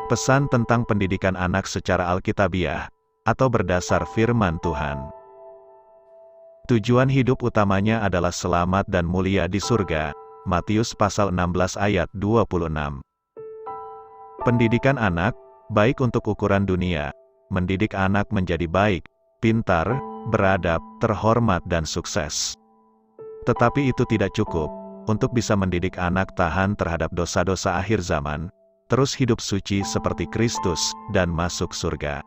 Pesan tentang pendidikan anak secara alkitabiah, atau berdasar firman Tuhan. Tujuan hidup utamanya adalah selamat dan mulia di surga. Matius pasal 16 ayat 26. Pendidikan anak, baik untuk ukuran dunia, mendidik anak menjadi baik, pintar, beradab, terhormat dan sukses. Tetapi itu tidak cukup, untuk bisa mendidik anak tahan terhadap dosa-dosa akhir zaman, terus hidup suci seperti Kristus, dan masuk surga.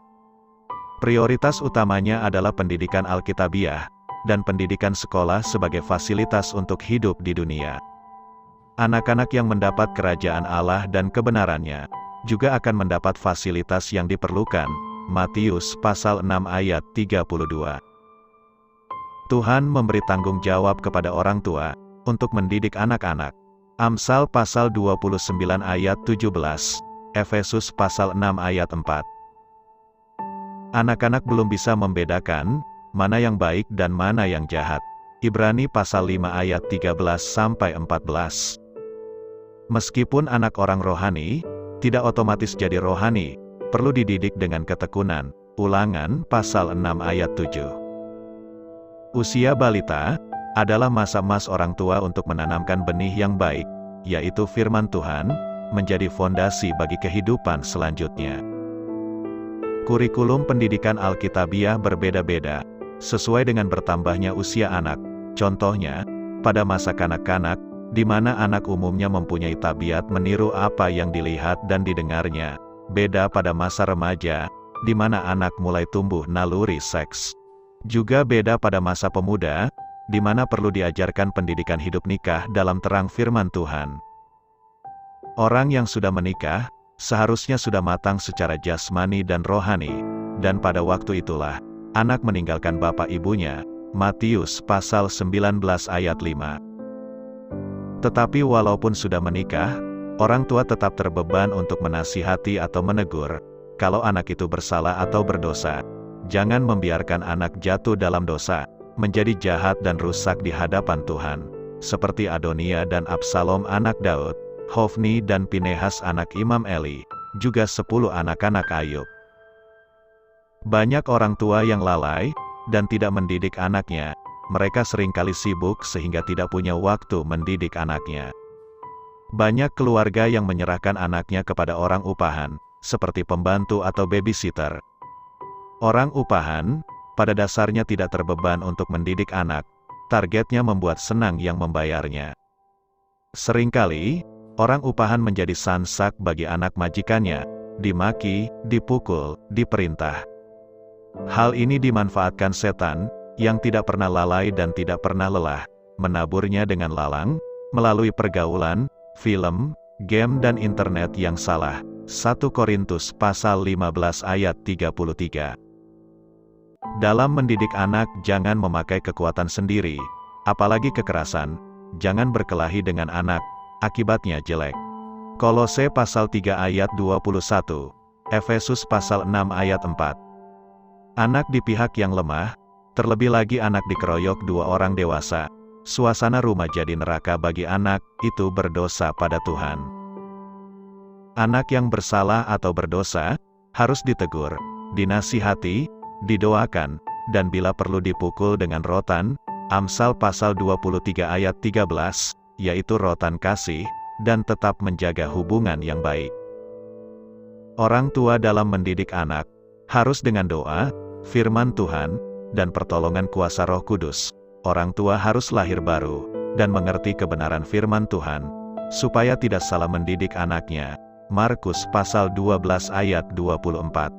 Prioritas utamanya adalah pendidikan alkitabiah, dan pendidikan sekolah sebagai fasilitas untuk hidup di dunia. Anak-anak yang mendapat kerajaan Allah dan kebenarannya, juga akan mendapat fasilitas yang diperlukan. Matius pasal 6 ayat 32. Tuhan memberi tanggung jawab kepada orang tua, untuk mendidik anak-anak. Amsal pasal 29 ayat 17, Efesus pasal 6 ayat 4. Anak-anak belum bisa membedakan, mana yang baik dan mana yang jahat. Ibrani pasal 5 ayat 13-14. Meskipun anak orang rohani, tidak otomatis jadi rohani, perlu dididik dengan ketekunan. Ulangan pasal 6 ayat 7. Usia balita adalah masa emas orang tua untuk menanamkan benih yang baik, yaitu firman Tuhan, menjadi fondasi bagi kehidupan selanjutnya. Kurikulum pendidikan alkitabiah berbeda-beda, sesuai dengan bertambahnya usia anak. Contohnya, pada masa kanak-kanak, di mana anak umumnya mempunyai tabiat meniru apa yang dilihat dan didengarnya, beda pada masa remaja, di mana anak mulai tumbuh naluri seks. Juga beda pada masa pemuda, di mana perlu diajarkan pendidikan hidup nikah dalam terang firman Tuhan. Orang yang sudah menikah, seharusnya sudah matang secara jasmani dan rohani, dan pada waktu itulah, anak meninggalkan bapak ibunya. Matius pasal 19 ayat 5. Tetapi walaupun sudah menikah, orang tua tetap terbeban untuk menasihati atau menegur, kalau anak itu bersalah atau berdosa. Jangan membiarkan anak jatuh dalam dosa, menjadi jahat dan rusak di hadapan Tuhan, seperti Adonia dan Absalom anak Daud, Hofni dan Pinehas anak Imam Eli, juga 10 anak-anak Ayub. Banyak orang tua yang lalai, dan tidak mendidik anaknya. Mereka seringkali sibuk sehingga tidak punya waktu mendidik anaknya. Banyak keluarga yang menyerahkan anaknya kepada orang upahan, seperti pembantu atau babysitter. Orang upahan, pada dasarnya tidak terbeban untuk mendidik anak, targetnya membuat senang yang membayarnya. Seringkali, orang upahan menjadi sansak bagi anak majikannya, dimaki, dipukul, diperintah. Hal ini dimanfaatkan setan, yang tidak pernah lalai dan tidak pernah lelah, menaburnya dengan lalang, melalui pergaulan, film, game dan internet yang salah. 1 Korintus pasal 15 ayat 33. Dalam mendidik anak jangan memakai kekuatan sendiri, apalagi kekerasan. Jangan berkelahi dengan anak, akibatnya jelek. Kolose pasal 3 ayat 21, Efesus pasal 6 ayat 4. Anak di pihak yang lemah, terlebih lagi anak dikeroyok 2 orang dewasa, suasana rumah jadi neraka bagi anak, itu berdosa pada Tuhan. Anak yang bersalah atau berdosa, harus ditegur, dinasihati, didoakan, dan bila perlu dipukul dengan rotan. Amsal pasal 23 ayat 13, yaitu rotan kasih, dan tetap menjaga hubungan yang baik. Orang tua dalam mendidik anak, harus dengan doa, firman Tuhan, dan pertolongan kuasa Roh Kudus. Orang tua harus lahir baru, dan mengerti kebenaran firman Tuhan, supaya tidak salah mendidik anaknya. Markus pasal 12 ayat 24.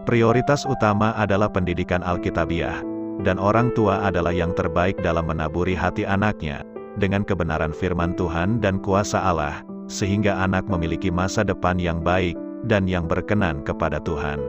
Prioritas utama adalah pendidikan alkitabiah, dan orang tua adalah yang terbaik dalam menaburi hati anaknya, dengan kebenaran firman Tuhan dan kuasa Allah, sehingga anak memiliki masa depan yang baik, dan yang berkenan kepada Tuhan.